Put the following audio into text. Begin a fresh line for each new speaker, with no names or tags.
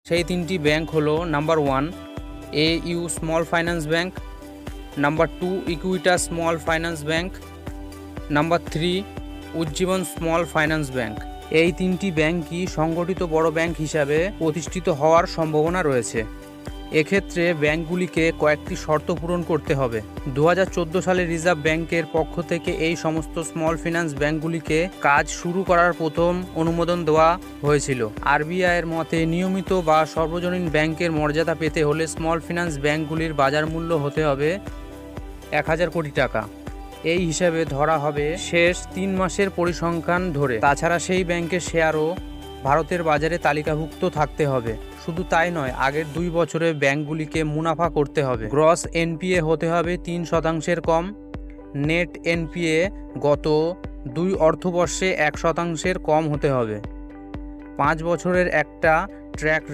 সেই তিনটি ব্যাংক হলো number 1 AU small finance bank, number 2 Equitas small finance bank, number 3 Ujjivan small finance bank. এই তিনটি ব্যাংকই সংগঠিত বড় ব্যাংক হিসাবে প্রতিষ্ঠিত হওয়ার সম্ভাবনা রয়েছে। এক্ষেত্রে ব্যাংকগুলিকে কয়েকটি শর্ত পূরণ করতে হবে। 2014 সালে রিজার্ভ ব্যাংকের পক্ষ থেকে এই সমস্ত স্মল ফিন্যান্স ব্যাংকগুলিকে কাজ শুরু করার প্রথম অনুমোদন দেওয়া হয়েছিল। আরবিআইয়ের মতে নিয়মিত বা সর্বজনীন ব্যাংকের মর্যাদা পেতে হলে স্মল ফিন্যান্স ব্যাংকগুলির বাজার মূল্য হতে হবে 1000 কোটি টাকা। এই হিসাবে ধরা হবে শেষ 3 মাসের পরিসংখ্যান ধরে। তাছাড়া সেই ব্যাংকের শেয়ারও ভারতের বাজারে তালিকাভুক্ত থাকতে হবে। শুধু তাই নয়, আগের 2 বছরে ব্যাংকগুলিকে মুনাফা করতে হবে। গ্রস এনপিএ হতে হবে 3% কম। নেট এনপিএ গত 2 অর্থবর্ষে 1% কম হতে হবে। 5 বছরের একটা ট্র্যাক